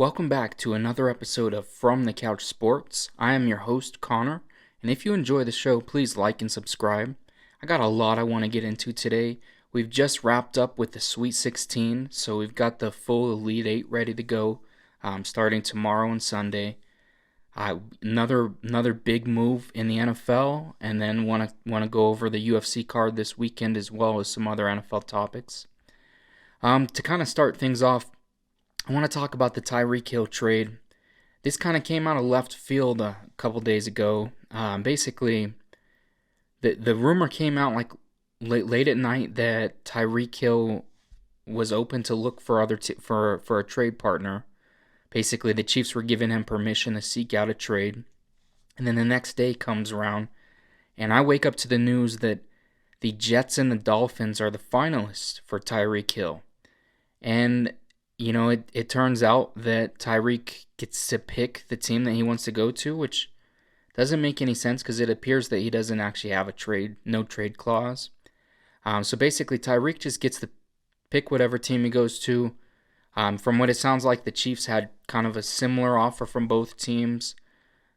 Welcome back to another episode of From the Couch Sports. I am your host, Connor, and if you enjoy the show, please like and subscribe. I got a lot I want to get into today. We've just wrapped up with the Sweet 16, so we've got the full Elite 8 ready to go, starting tomorrow and Sunday. Another big move in the NFL, and then want to go over the UFC card this weekend as well as some other NFL topics. To kind of start things off, I want to talk about the Tyreek Hill trade. This kind of came out of left field a couple days ago. Basically, the rumor came out like late at night that Tyreek Hill was open to look for for a trade partner. Basically, the Chiefs were giving him permission to seek out a trade. And then the next day comes around, and I wake up to the news that the Jets and the Dolphins are the finalists for Tyreek Hill. And it turns out that Tyreek gets to pick the team that he wants to go to, which doesn't make any sense because it appears that he doesn't actually have no trade clause. So basically, Tyreek just gets to pick whatever team he goes to. From what it sounds like, the Chiefs had kind of a similar offer from both teams,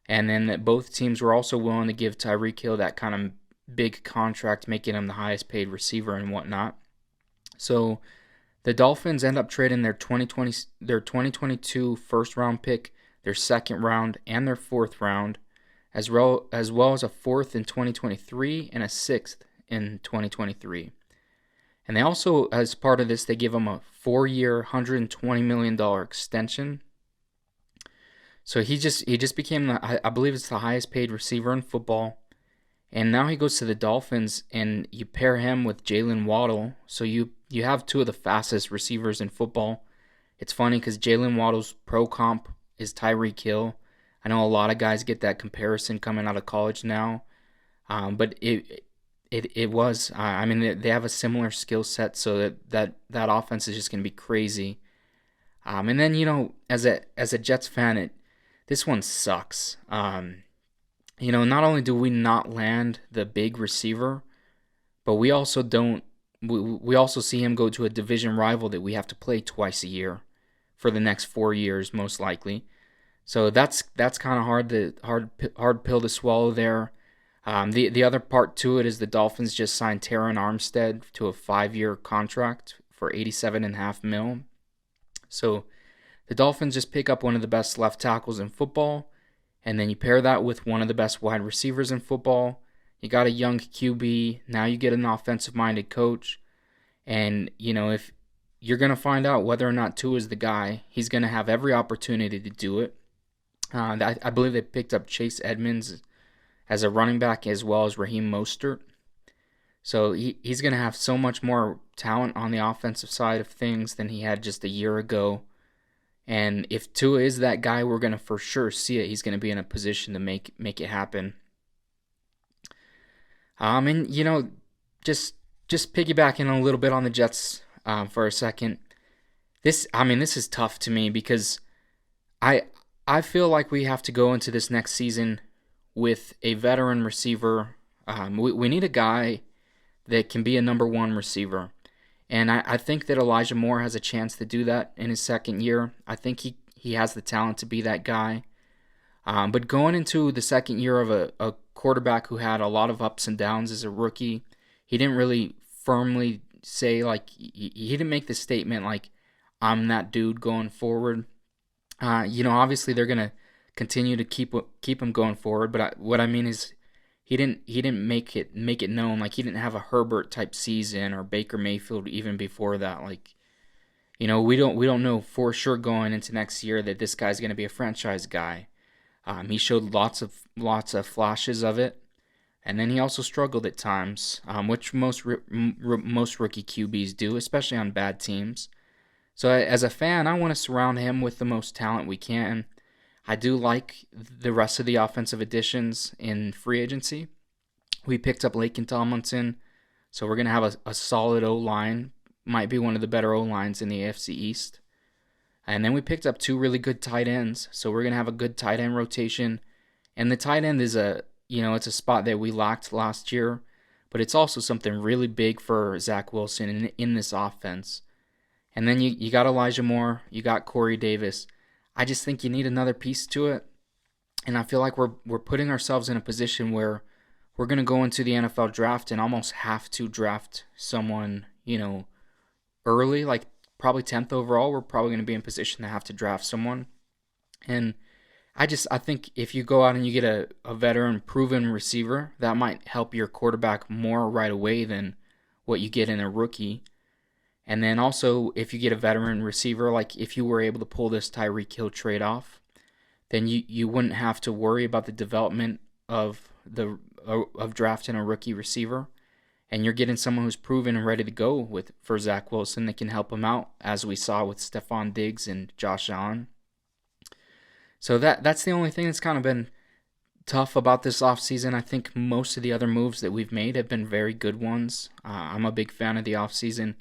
and then that both teams were also willing to give Tyreek Hill that kind of big contract, making him the highest paid receiver and whatnot. So the Dolphins end up trading their 2022 first round pick, their second round, and their fourth round, as well as a fourth in 2023 and a sixth in 2023. And they also, as part of this, they give him a 4-year, $120 million extension. So he just became I believe it's the highest paid receiver in football. And now he goes to the Dolphins, and you pair him with Jalen Waddle. So you have two of the fastest receivers in football. It's funny because Jalen Waddle's pro comp is Tyreek Hill. I know a lot of guys get that comparison coming out of college now. But it was, they have a similar skill set, so that offense is just going to be crazy. And then, as a Jets fan, this one sucks. Not only do we not land the big receiver, but we also don't. We also see him go to a division rival that we have to play twice a year for the next 4 years, most likely. So that's kind of hard pill to swallow there. The other part to it is the Dolphins just signed Terron Armstead to a 5-year contract for $87.5 million. So the Dolphins just pick up one of the best left tackles in football, and then you pair that with one of the best wide receivers in football. You got a young QB. Now you get an offensive-minded coach. And, if you're going to find out whether or not Tua is the guy, he's going to have every opportunity to do it. I believe they picked up Chase Edmonds as a running back as well as Raheem Mostert. So he's going to have so much more talent on the offensive side of things than he had just a year ago. And if Tua is that guy, we're going to for sure see it. He's going to be in a position to make it happen. And just piggybacking a little bit on the Jets for a second. This is tough to me because I feel like we have to go into this next season with a veteran receiver. We need a guy that can be a number one receiver. And I think that Elijah Moore has a chance to do that in his second year. I think he has the talent to be that guy. But going into the second year of a quarterback who had a lot of ups and downs as a rookie, he didn't really firmly say, he didn't make the statement like, I'm that dude going forward. Obviously they're going to continue to keep him going forward, but what I mean is he didn't make it known, like he didn't have a Herbert type season or Baker Mayfield even before that. We don't know for sure going into next year that this guy's going to be a franchise guy. He showed lots of flashes of it, and then he also struggled at times, which most rookie QBs do, especially on bad teams. So as a fan, I want to surround him with the most talent we can. I do like the rest of the offensive additions in free agency. We picked up Laken Tomlinson, so we're going to have a solid O-line. Might be one of the better O-lines in the AFC East. And then we picked up 2 really good tight ends, so we're going to have a good tight end rotation. And the tight end is it's a spot that we lacked last year, but it's also something really big for Zach Wilson in this offense. And then you got Elijah Moore, you got Corey Davis. I just think you need another piece to it. And I feel like we're putting ourselves in a position where we're going to go into the NFL draft and almost have to draft someone, early, like probably 10th overall. We're probably going to be in position to have to draft someone. And I think if you go out and you get a veteran proven receiver, that might help your quarterback more right away than what you get in a rookie. And then also, if you get a veteran receiver, like if you were able to pull this Tyreek Hill trade off, then you wouldn't have to worry about the development of drafting a rookie receiver, and you're getting someone who's proven and ready to go for Zach Wilson that can help him out, as we saw with Stephon Diggs and Josh Allen. So that's the only thing that's kind of been tough about this offseason. I think most of the other moves that we've made have been very good ones. I'm a big fan of the offseason.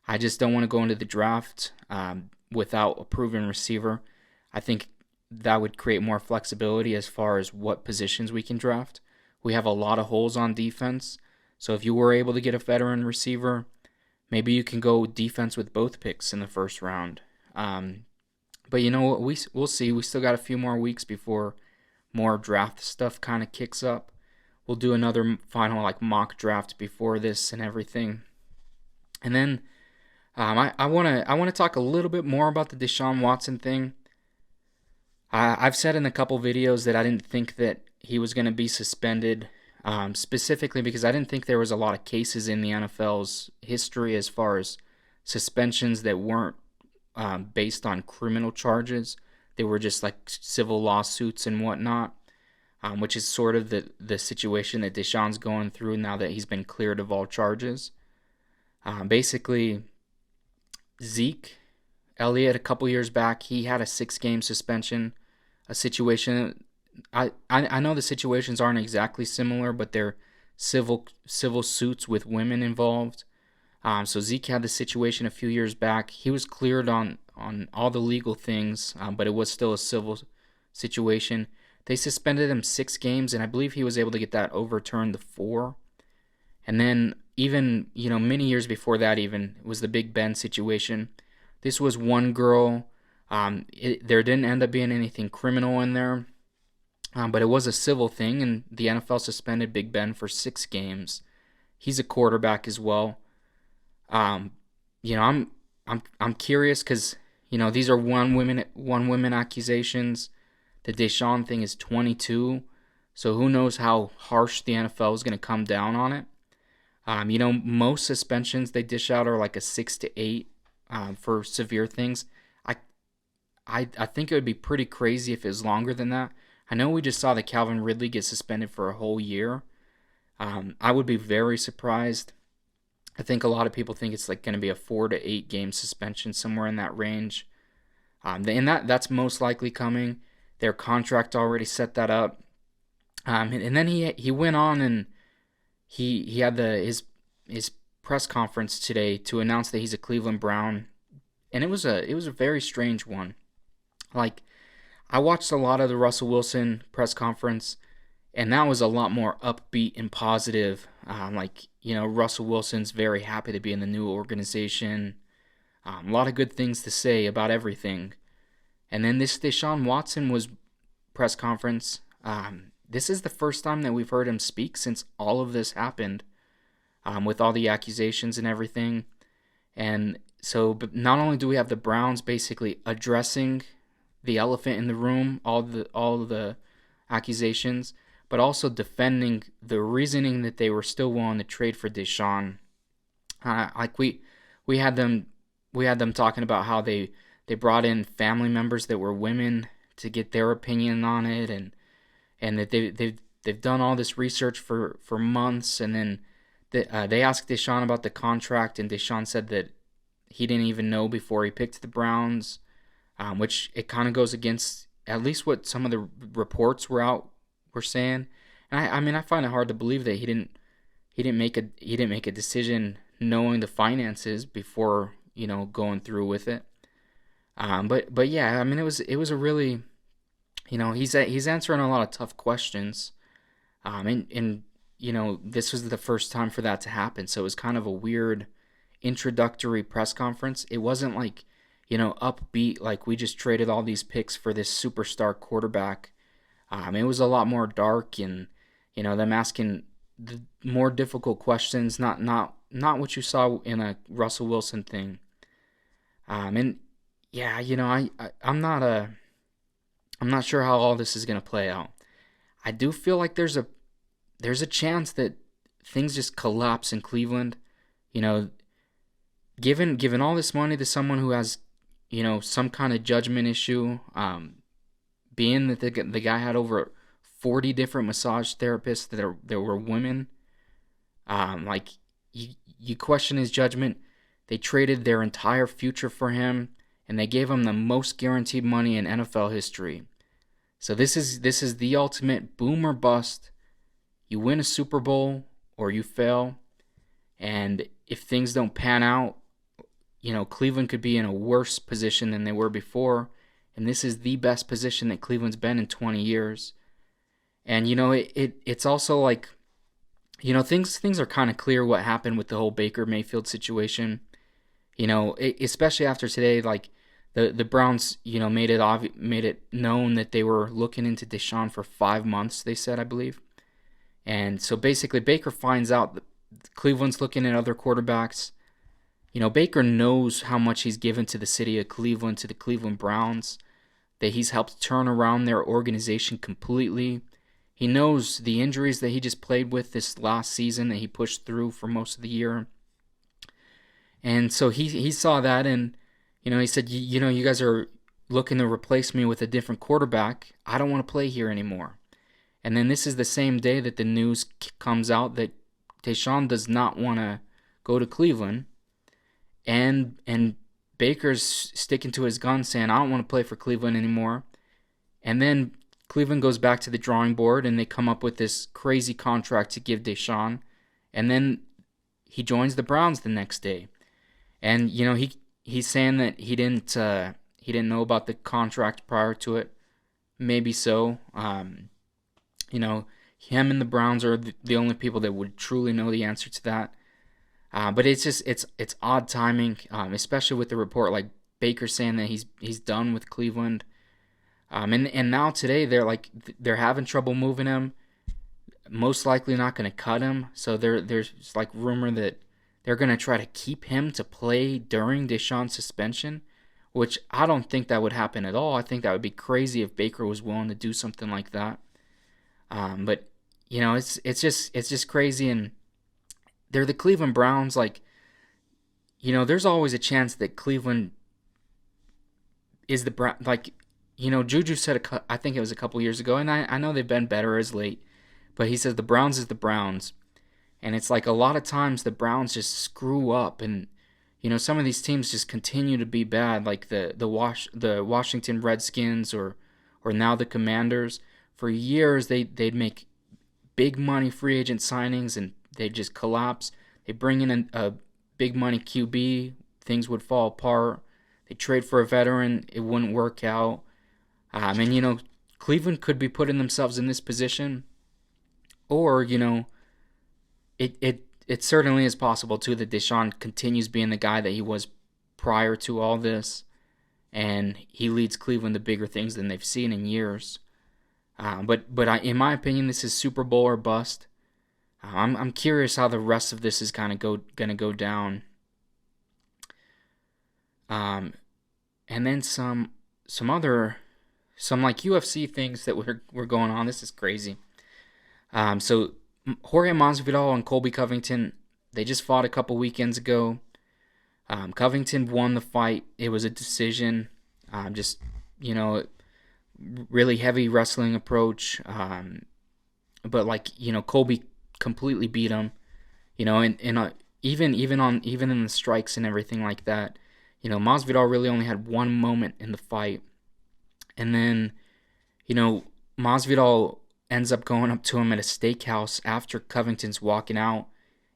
I just don't want to go into the draft without a proven receiver. I think that would create more flexibility as far as what positions we can draft. We have a lot of holes on defense. So if you were able to get a veteran receiver, maybe you can go defense with both picks in the first round. But you know what? We'll see. We still got a few more weeks before more draft stuff kind of kicks up. We'll do another final mock draft before this and everything. And then I want to talk a little bit more about the Deshaun Watson thing. I've said in a couple videos that I didn't think that he was going to be suspended, specifically because I didn't think there was a lot of cases in the NFL's history as far as suspensions that weren't based on criminal charges. They were just like civil lawsuits and whatnot, which is sort of the situation that Deshaun's going through now that he's been cleared of all charges. Basically, Zeke Elliott, a couple years back, he had a 6-game suspension. A situation, I know the situations aren't exactly similar, but they're civil suits with women involved. So Zeke had the situation a few years back. He was cleared on all the legal things, but it was still a civil situation. They suspended him 6 games, and I believe he was able to get that overturned to 4. And then even, many years before that even, it was the Big Ben situation. This was one girl. There didn't end up being anything criminal in there, but it was a civil thing, and the NFL suspended Big Ben for 6 games. He's a quarterback as well. I'm curious because these are one women accusations. The Deshaun thing is 22, so who knows how harsh the NFL is going to come down on it. Most suspensions they dish out are like a 6 to 8 for severe things. I think it would be pretty crazy if it was longer than that. I know we just saw that Calvin Ridley get suspended for a whole year. I would be very surprised. I think a lot of people think it's going to be a 4 to 8 game suspension, somewhere in that range. And that's most likely coming. Their contract already set that up. And then he went on and he had his press conference today to announce that he's a Cleveland Brown, and it was a very strange one. I watched a lot of the Russell Wilson press conference, and that was a lot more upbeat and positive. Russell Wilson's very happy to be in the new organization. A lot of good things to say about everything. And then this Deshaun Watson press conference. This is the first time that we've heard him speak since all of this happened, with all the accusations and everything. And so, but not only do we have the Browns basically addressing the elephant in the room, all of the accusations, but also defending the reasoning that they were still willing to trade for Deshaun. We had them talking about how they brought in family members that were women to get their opinion on it, and that they've done all this research for months, and then they asked Deshaun about the contract, and Deshaun said that he didn't even know before he picked the Browns, which it kind of goes against at least what some of the reports were saying. And I find it hard to believe that he didn't make a decision knowing the finances before going through with it. But yeah, it was a really, he's answering a lot of tough questions, and this was the first time for that to happen, so it was kind of a weird introductory press conference. It wasn't like, upbeat, like we just traded all these picks for this superstar quarterback. It was a lot more dark, and them asking the more difficult questions, not what you saw in a Russell Wilson thing. And yeah, I'm not sure how all this is gonna play out. I do feel like there's a chance that things just collapse in Cleveland. You know, given all this money to someone who has, some kind of judgment issue, being that the guy had over 40 different massage therapists that were women, like you question his judgment. They traded their entire future for him, and they gave him the most guaranteed money in NFL history. So this is the ultimate boom or bust. You win a Super Bowl or you fail, and if things don't pan out, Cleveland could be in a worse position than they were before, and this is the best position that Cleveland's been in 20 years. And it's also like, things are kind of clear what happened with the whole Baker Mayfield situation. Especially after today, like the Browns, made it known that they were looking into Deshaun for 5 months. They said, I believe, and so basically Baker finds out that Cleveland's looking at other quarterbacks. Baker knows how much he's given to the city of Cleveland, to the Cleveland Browns, that he's helped turn around their organization completely. He knows the injuries that he just played with this last season that he pushed through for most of the year. And so he saw that, and he said, you guys are looking to replace me with a different quarterback. I don't want to play here anymore. And then this is the same day that the news comes out that Deshaun does not want to go to Cleveland, and Baker's sticking to his gun, saying, I don't want to play for Cleveland anymore. And then Cleveland goes back to the drawing board, and they come up with this crazy contract to give Deshaun, and then he joins the Browns the next day. And he's saying that he didn't know about the contract prior to it. Maybe so. Him and the Browns are the only people that would truly know the answer to that. But it's odd timing, especially with the report like Baker saying that he's done with Cleveland. And now today they're having trouble moving him. Most likely not going to cut him. So there's like rumor that they're going to try to keep him to play during Deshaun's suspension, which I don't think that would happen at all. I think that would be crazy if Baker was willing to do something like that. But it's just crazy, and they're the Cleveland Browns. Like, there's always a chance that Cleveland is the Brown. Like, Juju said, I think it was a couple years ago, and I know they've been better as late, but he says the Browns is the Browns. And it's like a lot of times the Browns just screw up, and some of these teams just continue to be bad, like the Washington Redskins or now the Commanders. For years they'd make big money free agent signings, and they'd just collapse. They bring in a big money QB, things would fall apart. They trade for a veteran, it wouldn't work out. And Cleveland could be putting themselves in this position, or It certainly is possible, too, that Deshaun continues being the guy that he was prior to all this, and he leads Cleveland to bigger things than they've seen in years. But in my opinion, this is Super Bowl or bust. I'm curious how the rest of this is kind of going to go down. And then some like UFC things that were going on. This is crazy. So Jorge Masvidal and Colby Covington, they just fought a couple weekends ago. Covington won the fight. It was a decision. Really heavy wrestling approach. But Colby completely beat him. Even in the strikes and everything like that. Masvidal really only had one moment in the fight, and then Masvidal ends up going up to him at a steakhouse after Covington's walking out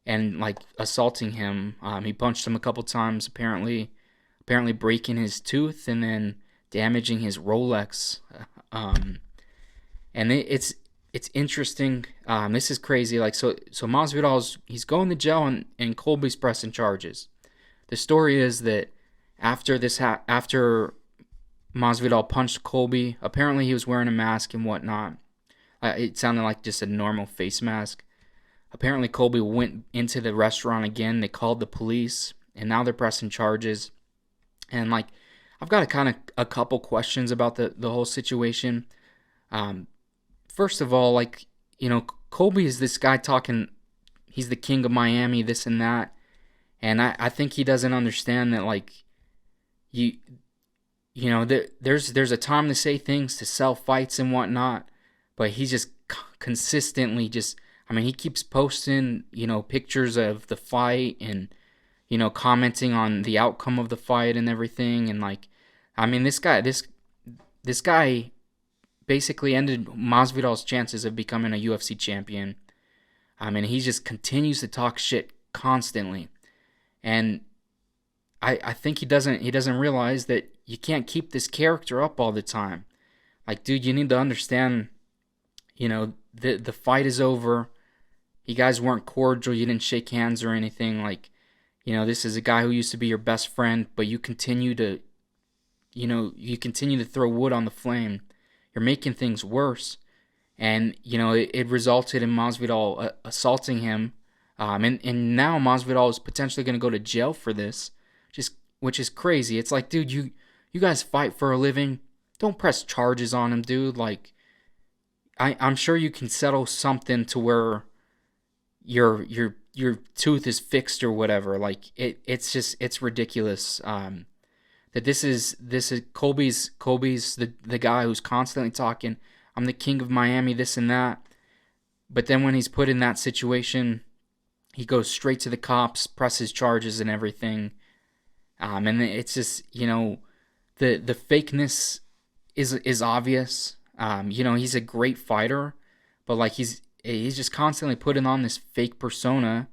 and assaulting him. He punched him a couple times, apparently breaking his tooth and then damaging his Rolex. And it's interesting. This is crazy. So Masvidal's he's going to jail, and Colby's pressing charges. The story is that after Masvidal punched Colby, apparently he was wearing a mask and whatnot. It sounded like just a normal face mask. Apparently Colby went into the restaurant again. They called the police, and now they're pressing charges. And like, I've got a couple questions about the whole situation. First of all, like, Colby is this guy talking. He's the king of Miami, this and that, and I think he doesn't understand that, like, there's a time to say things, to sell fights and whatnot, but he's just consistently just. I mean, he keeps posting, pictures of the fight and, commenting on the outcome of the fight and everything. And like, I mean, this guy basically ended Masvidal's chances of becoming a UFC champion. I mean, he just continues to talk shit constantly. And I think he doesn't realize that you can't keep this character up all the time. Like, dude, you need to understand, the fight is over. You guys weren't cordial. You didn't shake hands or anything. Like, this is a guy who used to be your best friend, but you continue to throw wood on the flame. You're making things worse. And, it resulted in Masvidal assaulting him. And now Masvidal is potentially going to go to jail for this, which is crazy. It's like, dude, you guys fight for a living. Don't press charges on him, dude. Like, I'm sure you can settle something to where your tooth is fixed or whatever. Like, it's ridiculous. That this is Colby's the guy who's constantly talking, I'm the king of Miami, this and that. But then when he's put in that situation, he goes straight to the cops, presses charges and everything. And it's just, the fakeness is obvious. He's a great fighter, but like he's just constantly putting on this fake persona,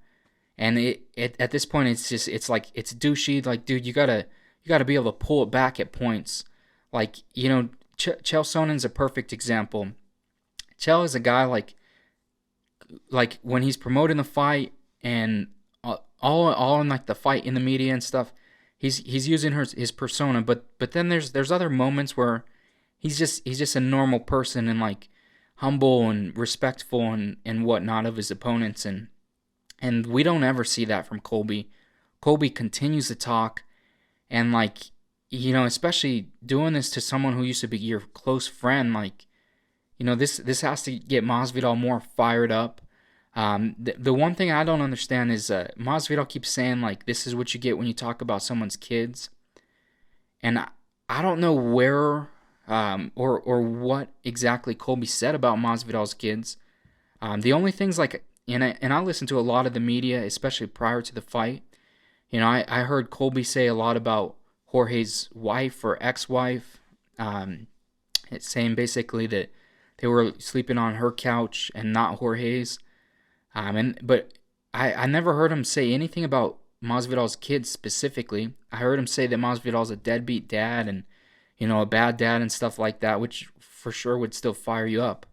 and at this point it's douchey. Like, dude, you gotta be able to pull it back at points. Like, Chael Sonnen's a perfect example. Chael is a guy like when he's promoting the fight and all in like the fight in the media and stuff, he's using his persona, but then there's other moments where he's just a normal person and like humble and respectful and whatnot of his opponents, and we don't ever see that from Colby. Colby continues to talk, and like, especially doing this to someone who used to be your close friend, like, this has to get Masvidal more fired up. The one thing I don't understand is Masvidal keeps saying like, this is what you get when you talk about someone's kids, and I don't know where or what exactly Colby said about Masvidal's kids. The only things like, and I listened to a lot of the media, especially prior to the fight. I heard Colby say a lot about Jorge's wife or ex-wife, it's saying basically that they were sleeping on her couch and not Jorge's. But I never heard him say anything about Masvidal's kids specifically. I heard him say that Masvidal's a deadbeat dad and, a bad dad and stuff like that, which for sure would still fire you up.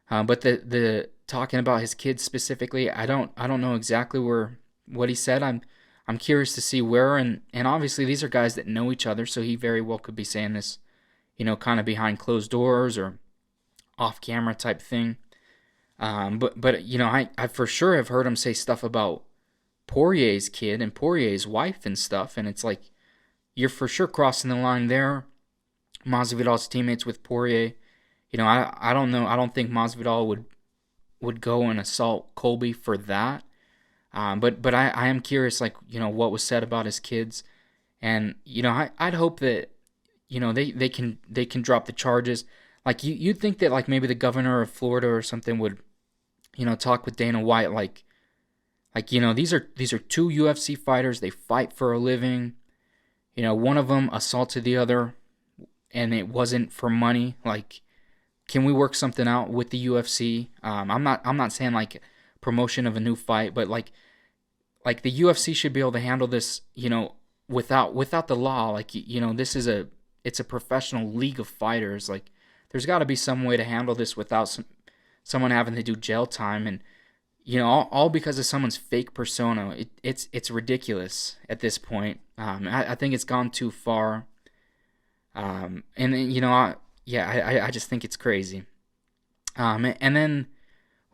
But the talking about his kids specifically, I don't know exactly what he said. I'm curious to see where, and obviously these are guys that know each other, so he very well could be saying this, kind of behind closed doors or off camera type thing. But I for sure have heard him say stuff about Poirier's kid and Poirier's wife and stuff, and it's like, you're for sure crossing the line there. Masvidal's teammates with Poirier, I don't know. I don't think Masvidal would go and assault Colby for that. But I am curious, like, what was said about his kids, and I'd hope that they can drop the charges. Like, you'd think that like maybe the governor of Florida or something would talk with Dana White, like these are two UFC fighters. They fight for a living. One of them assaulted the other, and it wasn't for money. Like, can we work something out with the UFC? I'm not saying like promotion of a new fight, but like the UFC should be able to handle this, without the law. Like, it's a professional league of fighters. Like, there's got to be some way to handle this without someone having to do jail time. And all because of someone's fake persona. It's ridiculous at this point. I think it's gone too far. And then, I just think it's crazy. And then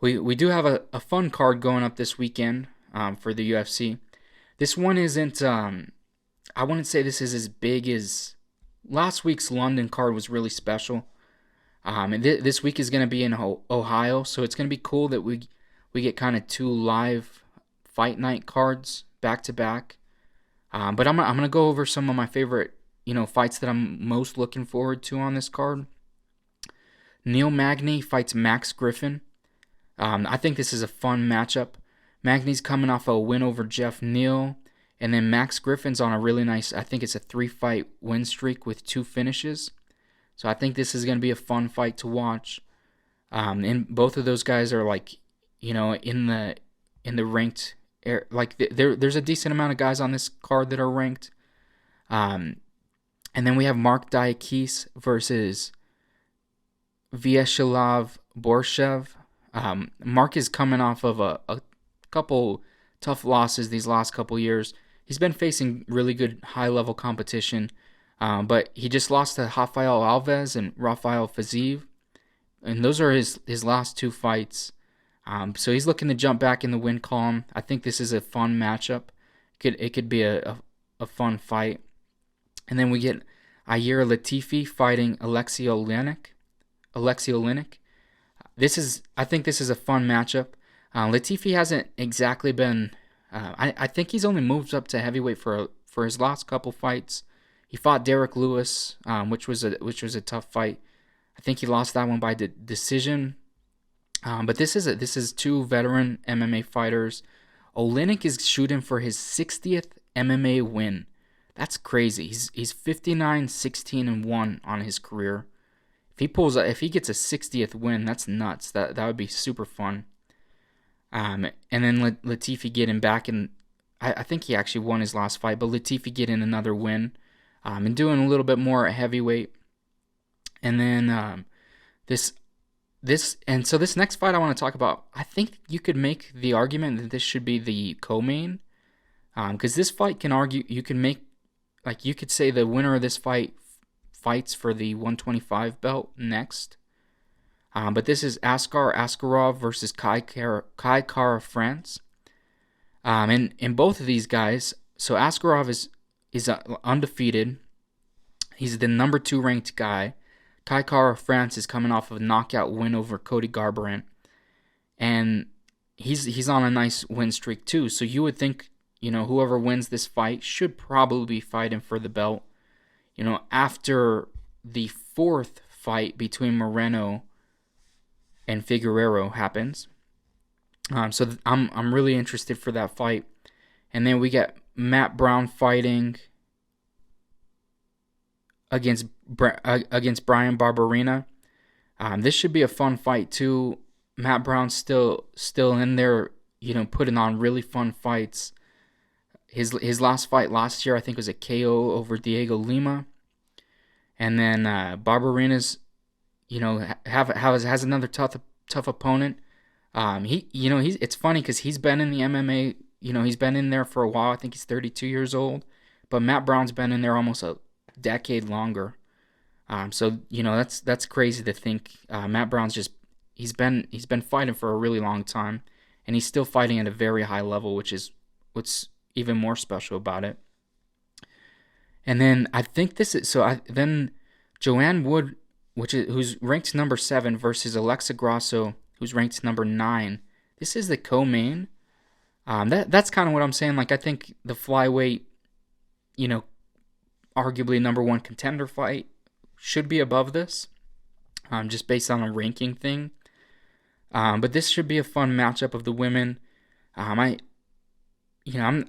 we do have a fun card going up this weekend for the UFC. This one isn't. I wouldn't say this is as big as last week's London card was really special. And this week is going to be in Ohio, so it's going to be cool that we get kind of two live fight night cards back to back. But I'm gonna go over some of my favorite fights that I'm most looking forward to on this card. Neil Magny fights Max Griffin. I think this is a fun matchup. Magny's coming off a win over Jeff Neal, and then Max Griffin's on a really nice, I think it's a 3-fight win streak with 2 finishes. So I think this is going to be a fun fight to watch. And both of those guys are in the ranked, there's a decent amount of guys on this card that are ranked. And then we have Mark Diakis versus Vyacheslav Borshev. Mark is coming off of a couple tough losses these last couple years. He's been facing really good high-level competition, but he just lost to Rafael Alves and Rafael Fiziev, and those are his last 2 fights. So he's looking to jump back in the win column. I think this is a fun matchup. It could be a fun fight. And then we get Ilir Latifi fighting Alexei Oleinik. I think this is a fun matchup. Latifi hasn't exactly been. I think he's only moved up to heavyweight for his last couple fights. He fought Derek Lewis, which was a tough fight. I think he lost that one by decision. But this is 2 veteran MMA fighters. Oleinik is shooting for his 60th MMA win. That's crazy. He's 59-16-1 on his career. If he gets a 60th win, that's nuts. That would be super fun. And then Latifi getting back, and I think he actually won his last fight, but Latifi getting another win, and doing a little bit more at heavyweight. And then this next fight I want to talk about, I think you could make the argument that this should be the co-main, because this fight you could say the winner of this fight fights for the 125 belt next. But this is Askar Askarov versus Kai Kara France. And both of these guys, so Askarov is undefeated. He's the number 2 ranked guy. Kai Kara France is coming off of a knockout win over Cody Garbrandt. And he's on a nice win streak too. So you would think, whoever wins this fight should probably be fighting for the belt. After the 4th fight between Moreno and Figueiredo happens. So I'm really interested for that fight. And then we get Matt Brown fighting against Brian Barberena. This should be a fun fight too. Matt Brown's still in there, putting on really fun fights. His last fight last year, I think, was a KO over Diego Lima. And then Barberena's, has another tough opponent. It's funny because he's been in the MMA. He's been in there for a while. I think he's 32 years old, but Matt Brown's been in there almost a decade longer. So that's crazy to think. Matt Brown's he's been fighting for a really long time, and he's still fighting at a very high level, which is what's even more special about it. And then I think then Joanne Wood, who's ranked number 7, versus Alexa Grasso, who's ranked number 9. This is the co-main. That's kind of what I'm saying. I think the flyweight, arguably number 1 contender fight should be above this, just based on a ranking thing. But this should be a fun matchup of the women. I'm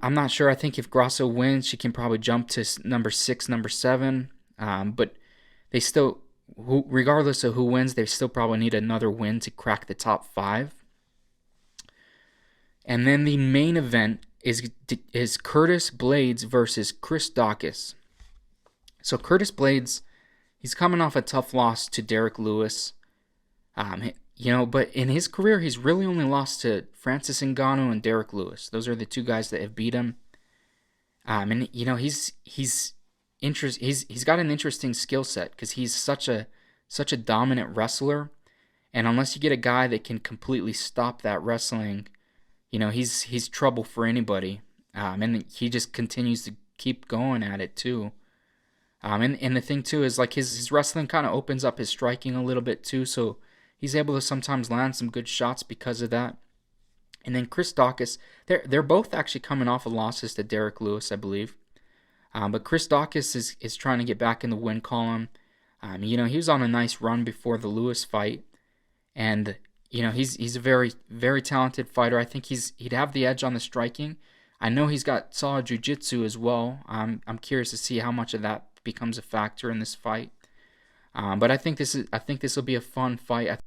not sure. I think if Grasso wins, she can probably jump to number 6, number 7. But they still, regardless of who wins, they still probably need another win to crack the top 5. And then the main event is Curtis Blades versus Chris Daukaus. So Curtis Blades, he's coming off a tough loss to Derek Lewis. But in his career, he's really only lost to Francis Ngannou and Derek Lewis. Those are the two guys that have beat him. And he's got an interesting skill set because he's such a dominant wrestler. And unless you get a guy that can completely stop that wrestling, he's trouble for anybody. And he just continues to keep going at it too. And the thing too is like his wrestling kind of opens up his striking a little bit too, so he's able to sometimes land some good shots because of that. And then Chris Daukaus, they're both actually coming off of losses to Derek Lewis, I believe. But Chris Daukaus is trying to get back in the win column. He was on a nice run before the Lewis fight, and he's a very very talented fighter. I think he'd have the edge on the striking. I know he's got solid jiu-jitsu as well. I'm curious to see how much of that becomes a factor in this fight. But I think this will be a fun fight.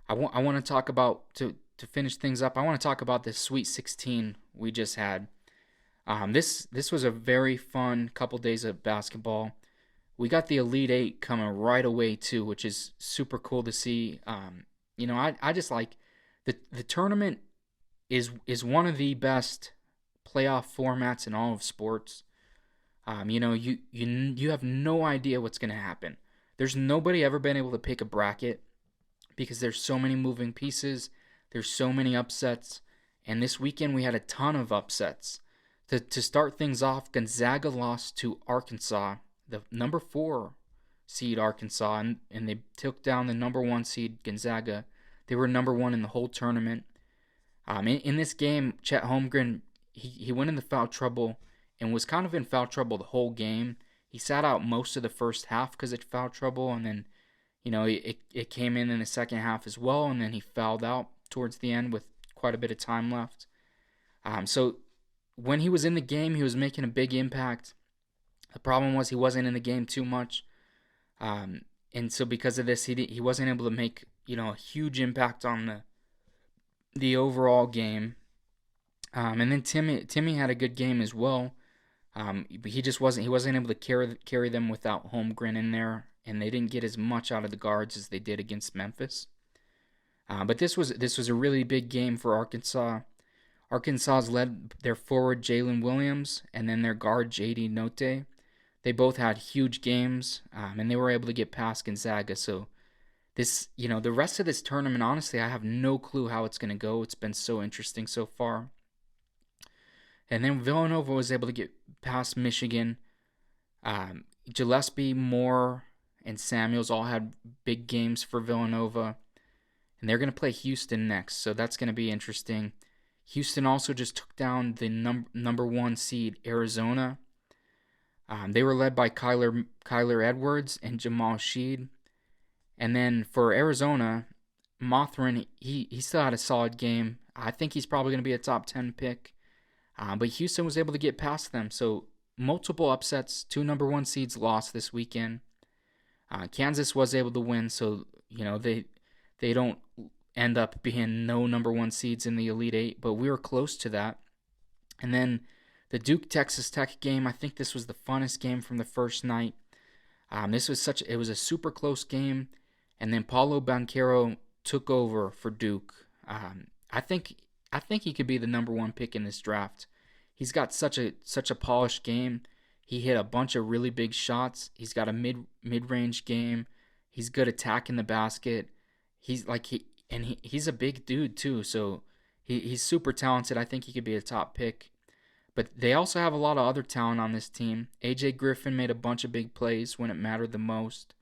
I want to talk about to finish things up. I want to talk about this Sweet 16 we just had. This was a very fun couple days of basketball. We got the Elite Eight coming right away too, which is super cool to see. I just like the tournament is one of the best playoff formats in all of sports. You have no idea what's going to happen. There's nobody ever been able to pick a bracket because there's so many moving pieces. There's so many upsets, and this weekend we had a ton of upsets. To start things off, Gonzaga lost to Arkansas, the number 4 seed Arkansas, and they took down the number 1 seed Gonzaga. They were number 1 in the whole tournament. In this game, Chet Holmgren, he went into foul trouble and was kind of in foul trouble the whole game. He sat out most of the first half because of foul trouble, and then it came in the second half as well, and then he fouled out towards the end with quite a bit of time left. So when he was in the game, he was making a big impact. The problem was he wasn't in the game too much, and so because of this, he wasn't able to make a huge impact on the overall game. And then Timmy had a good game as well. But he wasn't able to carry them without Holmgren in there, and they didn't get as much out of the guards as they did against Memphis. But this was a really big game for Arkansas. Arkansas's led their forward Jalen Williams and then their guard JD Note. They both had huge games, and they were able to get past Gonzaga. So the rest of this tournament, honestly, I have no clue how it's going to go. It's been so interesting so far. And then Villanova was able to get past Michigan. Gillespie, Moore, and Samuels all had big games for Villanova. And they're going to play Houston next, so that's going to be interesting. Houston also just took down the number 1 seed Arizona. They were led by Kyler Edwards and Jamal Sheed. And then for Arizona, Mothrin, he still had a solid game. I think he's probably going to be a top 10 pick. But Houston was able to get past them. So multiple upsets. 2 number 1 seeds lost this weekend. Kansas was able to win, so they don't end up being no number 1 seeds in the Elite Eight, but we were close to that. And then the Duke-Texas Tech game, I think this was the funnest game from the first night. It was a super close game, and then Paulo Banchero took over for Duke. I think he could be the number 1 pick in this draft. He's got such a polished game. He hit a bunch of really big shots. He's got a mid-range game. He's good attacking the basket. He's a big dude too, so he's super talented. I think he could be a top pick. But they also have a lot of other talent on this team. A.J. Griffin made a bunch of big plays when it mattered the most.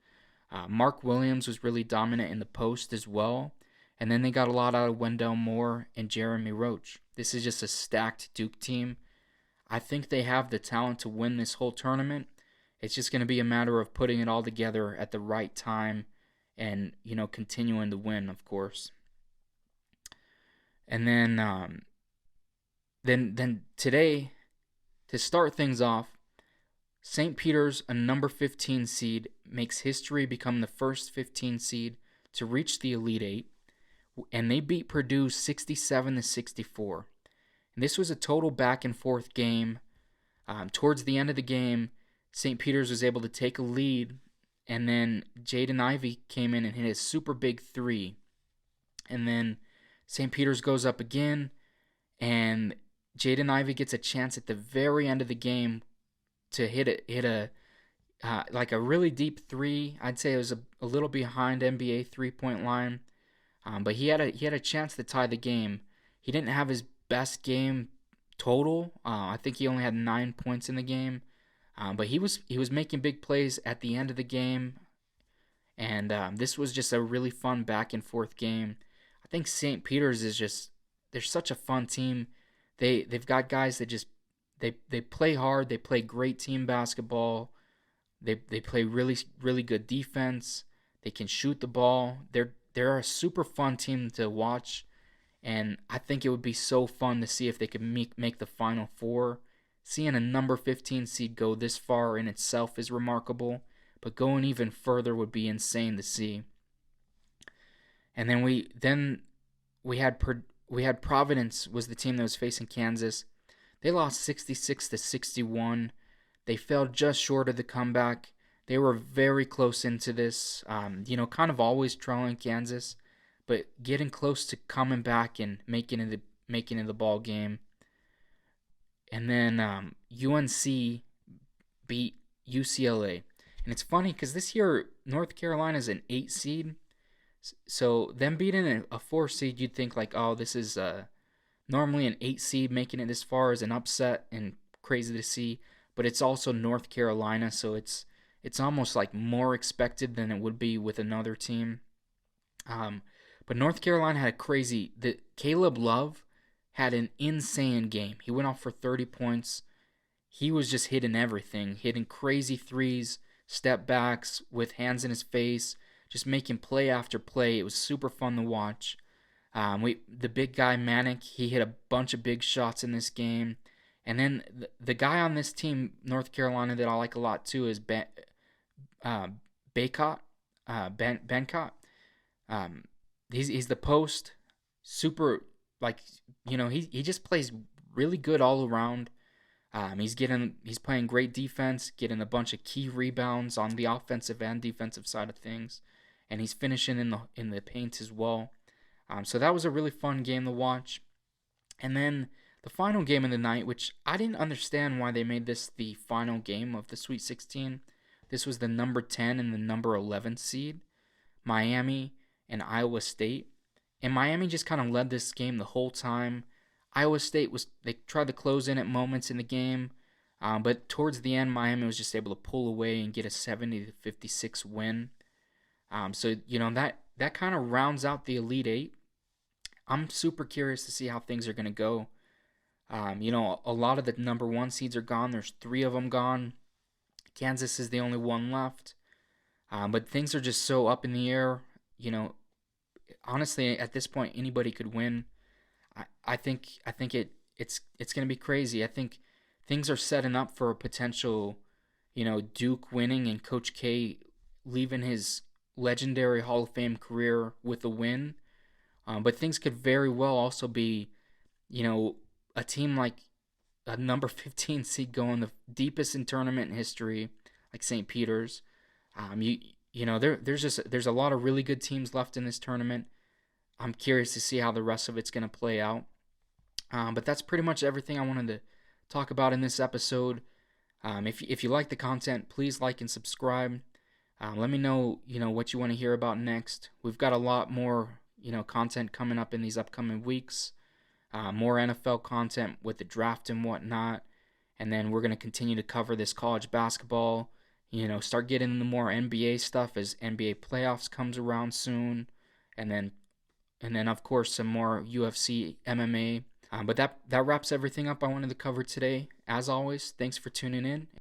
Mark Williams was really dominant in the post as well. And then they got a lot out of Wendell Moore and Jeremy Roach. This is just a stacked Duke team. I think they have the talent to win this whole tournament. It's just going to be a matter of putting it all together at the right time and, continuing to win, of course. And then today, to start things off, St. Peter's, a number 15 seed, makes history, become the first 15 seed to reach the Elite Eight, and they beat Purdue 67-64. And this was a total back and forth game. Towards the end of the game, St. Peter's was able to take a lead, and then Jaden Ivey came in and hit a super big three. And then St. Peter's goes up again, and Jaden Ivey gets a chance at the very end of the game to hit a like a really deep three. I'd say it was a little behind NBA 3-point line, but he had a chance to tie the game. He didn't have his best game total. I think he only had 9 points in the game, but he was making big plays at the end of the game, and this was just a really fun back and forth game. I think St. Peter's is just, they're such a fun team. They've got guys that just they play hard. They play great team basketball. They play really good defense. They can shoot the ball. They're a super fun team to watch, and I think it would be so fun to see if they could make the Final Four. Seeing a number 15 seed go this far in itself is remarkable, but going even further would be insane to see. And then we had Providence was the team that was facing Kansas. They lost 66-61. They fell just short of the comeback. They were very close into this, kind of always trailing Kansas, but getting close to coming back and making it the ball game. And then UNC beat UCLA. And it's funny because this year North Carolina is an 8 seed. So them beating a 4 seed, you'd think like, oh, this is normally an 8 seed making it this far is an upset and crazy to see. But it's also North Carolina, so it's almost like more expected than it would be with another team. But North Carolina had Caleb Love had an insane game. He went off for 30 points. He was just hitting everything, hitting crazy threes, step backs with hands in his face, just making play after play. It was super fun to watch. The big guy, Manic, he hit a bunch of big shots in this game. And then the guy on this team, North Carolina, that I like a lot too is Bacot. He's the post, super, he just plays really good all around. He's playing great defense, getting a bunch of key rebounds on the offensive and defensive side of things, and he's finishing in the paint as well. So that was a really fun game to watch. And then the final game of the night, which I didn't understand why they made this the final game of the Sweet 16. This was the number 10 and the number 11 seed, Miami and Iowa State. And Miami just kind of led this game the whole time. Iowa State they tried to close in at moments in the game, but towards the end, Miami was just able to pull away and get a 70-56 win. So that kind of rounds out the Elite Eight. I'm super curious to see how things are going to go. A lot of the number 1 seeds are gone. There's 3 of them gone. Kansas is the only one left. But things are just so up in the air. Honestly, at this point, anybody could win. I think it's going to be crazy. I think things are setting up for a potential, Duke winning and Coach K leaving his legendary Hall of Fame career with a win. But things could very well also be, a team like a number 15 seed going the deepest in tournament history, like St. Peter's. There's a lot of really good teams left in this tournament. I'm curious to see how the rest of it's going to play out. But that's pretty much everything I wanted to talk about in this episode. If you like the content, please like and subscribe. Let me know, what you want to hear about next. We've got a lot more, content coming up in these upcoming weeks. More NFL content with the draft and whatnot. And then we're going to continue to cover this college basketball. Start getting into more NBA stuff as NBA playoffs comes around soon. And then of course, some more UFC, MMA. But that wraps everything up I wanted to cover today. As always, thanks for tuning in.